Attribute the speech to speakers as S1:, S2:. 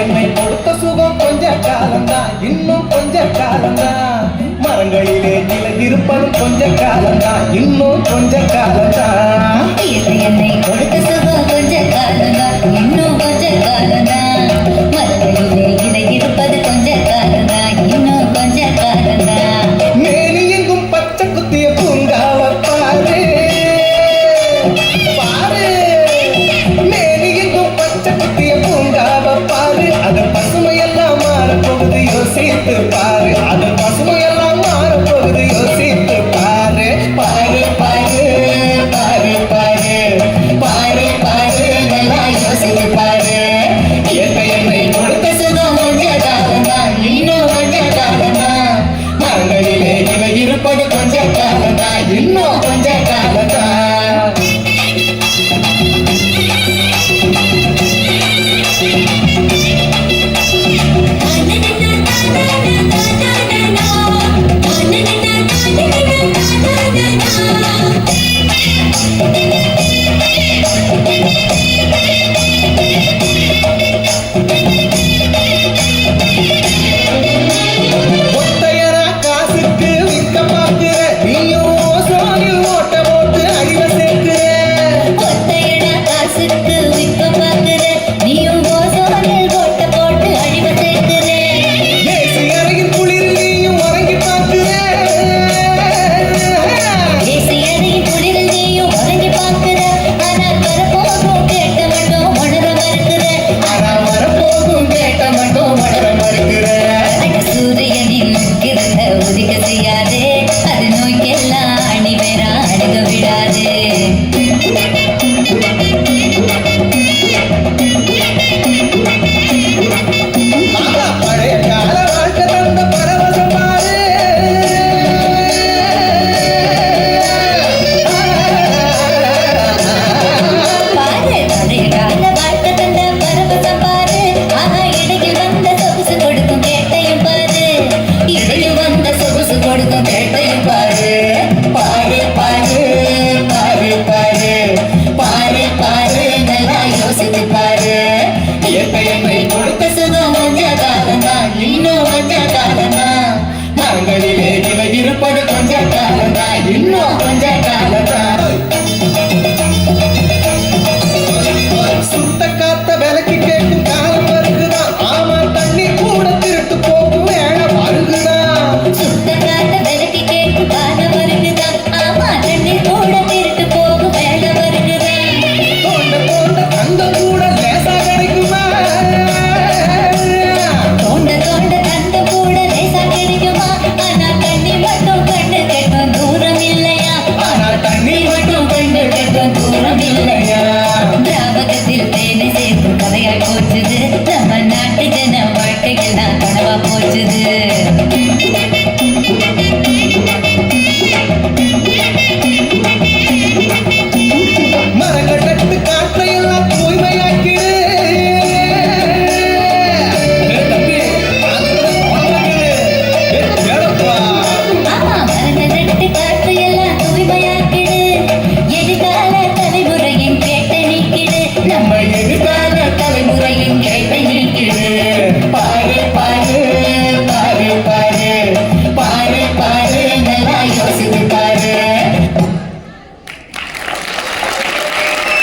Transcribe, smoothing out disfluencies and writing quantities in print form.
S1: என்னை கொடுத்த சுகம் கொஞ்ச காலம்தான், இன்னும் கொஞ்ச காலம்தான். மரங்களிலே இலை இருப்பதும் கொஞ்ச காலம்தான், இன்னும் கொஞ்ச காலம்தான்.
S2: என்னை கொடுத்த சுகம் கொஞ்ச காலம்தான், இன்னும் கொஞ்ச காலம்தான். மரங்களிலே இலை இருப்பது கொஞ்ச காலம்தான், இன்னும் கொஞ்ச காலம்தான்.
S1: மேனி எங்கும் பச்சை குத்திய பூங்காவ பாரு பாரு, மேனி எங்கும் பச்சை குத்திய பூங்காவ பாரு. அதன் பசுமையெல்லாம் மாறப்போகுது யோசித்து பாரு, அதன் பசுமையெல்லாம் மாறப்போகுது யோசித்து பாரு. பாரு பாரு பாரு பாரு பாரு பாரு, நல்லா யோசித்து பாரு. என்னை கொடுத்த சுகம் கொஞ்ச காலம்தான், இன்னும் கொஞ்ச காலம்தான். மரங்களிலே இவை இருப்பது கொஞ்ச காலம்தான், இன்னும் கொஞ்ச காலம்தான். ஒத்தையரா காசுக்கு விற்க பார்க்கிற நீயும் ஓசோனில் ஓட்ட போட்டு அழிவ சேர்க்கிற.
S2: ஒத்தையடா காசுக்கு விற்க பார்க்கிற, நீயும் ஓசோனில் ஓட்ட போட்டு அழிவ சேர்க்கிற.
S1: ஏசி அறையின் குளிரில் நீயும் உறங்கி பார்க்கிற.
S2: ஏசி அறையின் குளிரில் நீயும் உறங்கி பார்க்கிற. ஆனால் வரப்போகும் கேட்ட மட்டும் உணர மறுக்கிற.
S1: ஆனா வரப்போகும் கேட்ட மட்டும் வளர மறுக்கிற.
S2: அட சூரியனின் முக்கிரத்தை உதிக்க செய்யாதே, அது நோய்க்கெல்லாம் அணி வேற அணுக விடாதே.
S1: ஆனா பழைய கால வாழ்க்கை தந்த பரவசம் பாரு.
S2: பாரு பழைய கால வாழ்க்கை தந்த பரவசம் பாரு. ஆஹா இடையில் வந்த சொகுசு கொடுக்கும் கேட்டையும் பாரு. இடையில் வந்த சொகுசு கொடுக்கும் கேட்டையும் பாரு.
S1: பாரு பாரு பாரு பாரு பாரு பாரு, நல்லா யோசித்து பாரு. என்னை கொடுத்த சுகம் கொஞ்ச காலம்தான், இன்னும் கொஞ்ச காலம்தான். மரங்களிலே இவை இருப்பது கொஞ்ச காலம்தான், இன்னும் கொஞ்ச காலம்தான். சுத்த காத்த விலைக்கு கேட்கும் காலம் வருகுதான், ஆமா தண்ணி கூட திருட்டு போகும் வேலை வருகுதான்.
S2: சுத்த காட்ட விலக்கி கேட்கும் காலம் வருகுதான், ஆமா தண்ணி கூட திருட்டு போகும் வேலை வருகுதான்.
S1: தோண்ட தோண்ட தங்கம் கூட லேசா கிடைக்குமா?
S2: தோண்ட தோண்ட தந்த கூட லேசா கிடைக்குமா? ஆனா தண்ணி மட்டும் கண்டு கேட்கும் தூரம் இல்லையா?
S1: ஆனா தண்ணி மட்டும் கண்டு கேட்கும் தூரம் இல்லையா?
S2: திராவகத்தில் தேனை சேர்க்கும் கதையாய் போச்சுது, நம்ம நாட்டு ஜன வாழ்க்கையெல்லாம் கனவா போச்சுது.